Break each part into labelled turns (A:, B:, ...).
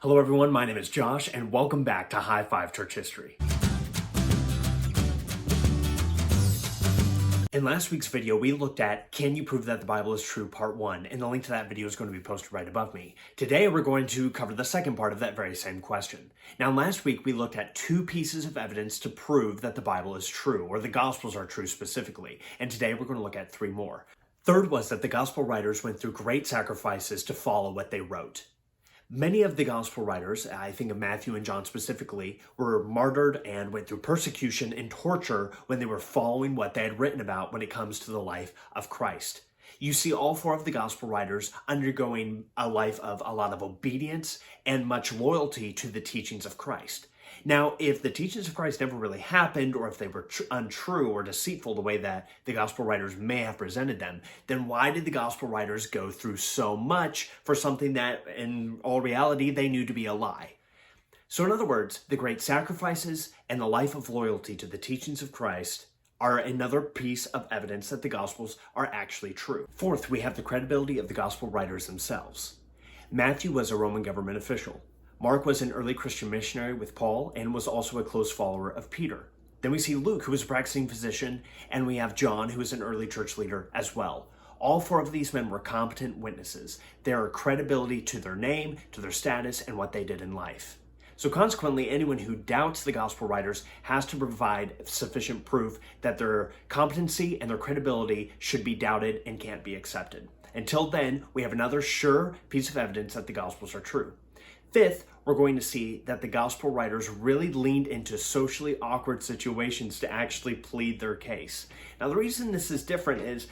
A: Hello everyone, my name is Josh and welcome back to High Five Church History. In last week's video, we looked at Can You Prove That the Bible is True Part 1, and the link to that video is going to be posted right above me. Today we're going to cover the second part of that very same question. Now last week we looked at two pieces of evidence to prove that the Bible is true, or the Gospels are true specifically, and today we're going to look at three more. Third was that the Gospel writers went through great sacrifices to follow what they wrote. Many of the gospel writers, I think of Matthew and John specifically, were martyred and went through persecution and torture when they were following what they had written about when it comes to the life of Christ. You see all four of the gospel writers undergoing a life of a lot of obedience and much loyalty to the teachings of Christ. Now, if the teachings of Christ never really happened, or if they were untrue or deceitful the way that the gospel writers may have presented them, then why did the gospel writers go through so much for something that, in all reality, they knew to be a lie? So in other words, the great sacrifices and the life of loyalty to the teachings of Christ are another piece of evidence that the Gospels are actually true. Fourth, we have the credibility of the gospel writers themselves. Matthew was a Roman government official. Mark was an early Christian missionary with Paul and was also a close follower of Peter. Then we see Luke, who was a practicing physician, and we have John, who was an early church leader as well. All four of these men were competent witnesses. There are credibility to their name, to their status, and what they did in life. So consequently, anyone who doubts the gospel writers has to provide sufficient proof that their competency and their credibility should be doubted and can't be accepted. Until then, we have another sure piece of evidence that the gospels are true. Fifth, we're going to see that the gospel writers really leaned into socially awkward situations to actually plead their case. Now, the reason this is different is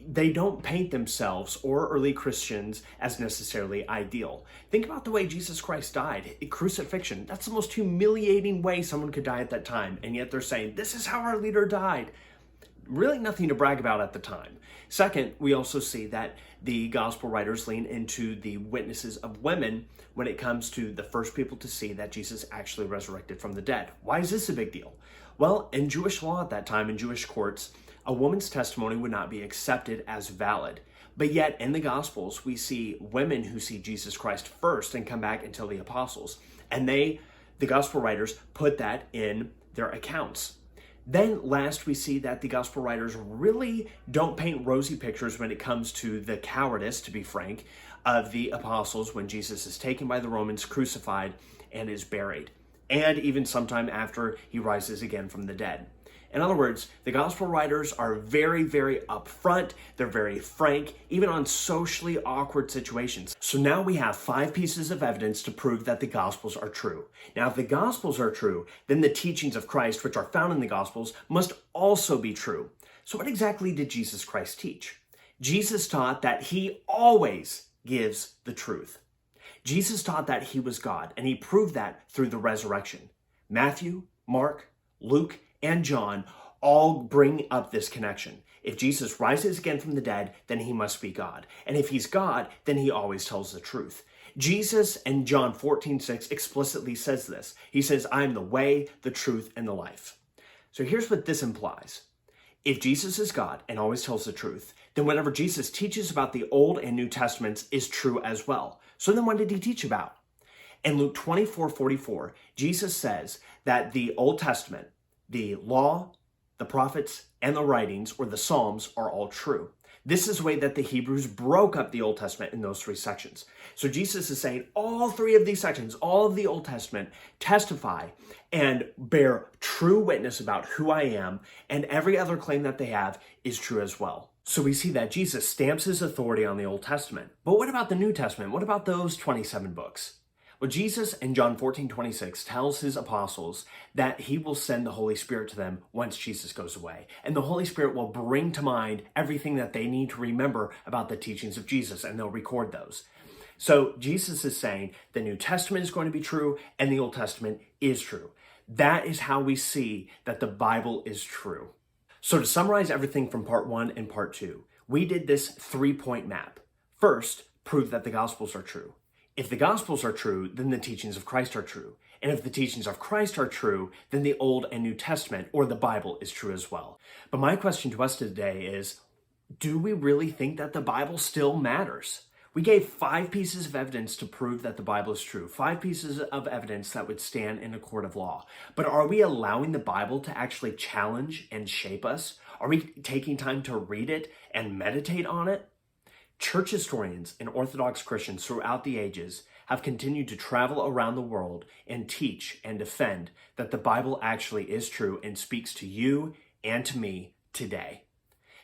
A: they don't paint themselves or early Christians as necessarily ideal. Think about the way Jesus Christ died. Crucifixion, that's the most humiliating way someone could die at that time. And yet they're saying, this is how our leader died. Really nothing to brag about at the time. Second, we also see that the gospel writers lean into the witnesses of women when it comes to the first people to see that Jesus actually resurrected from the dead. Why is this a big deal? Well, in Jewish law at that time, in Jewish courts, a woman's testimony would not be accepted as valid. But yet in the Gospels, we see women who see Jesus Christ first and come back and tell the apostles. And the gospel writers, put that in their accounts. Then last, we see that the gospel writers really don't paint rosy pictures when it comes to the cowardice, to be frank, of the apostles when Jesus is taken by the Romans, crucified, and is buried. And even sometime after he rises again from the dead. In other words, the gospel writers are very, very upfront. They're very frank, even on socially awkward situations. So now we have 5 pieces of evidence to prove that the gospels are true. Now, if the gospels are true, then the teachings of Christ, which are found in the gospels, must also be true. So what exactly did Jesus Christ teach? Jesus taught that he always gives the truth. Jesus taught that he was God, and he proved that through the resurrection. Matthew, Mark, Luke, and John all bring up this connection. If Jesus rises again from the dead, then he must be God. And if he's God, then he always tells the truth. Jesus in John 14:6 explicitly says this. He says, I am the way, the truth, and the life. So here's what this implies. If Jesus is God and always tells the truth, then whatever Jesus teaches about the Old and New Testaments is true as well. So then what did he teach about? In Luke 24:44, Jesus says that the Old Testament, the law, the prophets, and the writings, or the Psalms, are all true. This is the way that the Hebrews broke up the Old Testament in those 3 sections. So Jesus is saying all 3 of these sections, all of the Old Testament, testify and bear true witness about who I am, and every other claim that they have is true as well. So we see that Jesus stamps his authority on the Old Testament. But what about the New Testament? What about those 27 books? Well, Jesus in John 14:26 tells his apostles that he will send the Holy Spirit to them once Jesus goes away. And the Holy Spirit will bring to mind everything that they need to remember about the teachings of Jesus, and they'll record those. So Jesus is saying the New Testament is going to be true and the Old Testament is true. That is how we see that the Bible is true. So to summarize everything from part 1 and part 2, we did this 3-point map. First, prove that the Gospels are true. If the Gospels are true, then the teachings of Christ are true. And if the teachings of Christ are true, then the Old and New Testament, or the Bible, is true as well. But my question to us today is, do we really think that the Bible still matters? We gave 5 pieces of evidence to prove that the Bible is true, 5 pieces of evidence that would stand in a court of law. But are we allowing the Bible to actually challenge and shape us? Are we taking time to read it and meditate on it? Church historians and Orthodox Christians throughout the ages have continued to travel around the world and teach and defend that the Bible actually is true and speaks to you and to me today.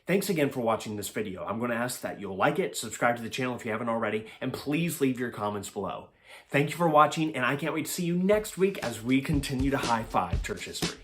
A: Thanks again for watching this video. I'm going to ask that you'll like it, subscribe to the channel if you haven't already, and please leave your comments below. Thank you for watching, and I can't wait to see you next week as we continue to high-five church history.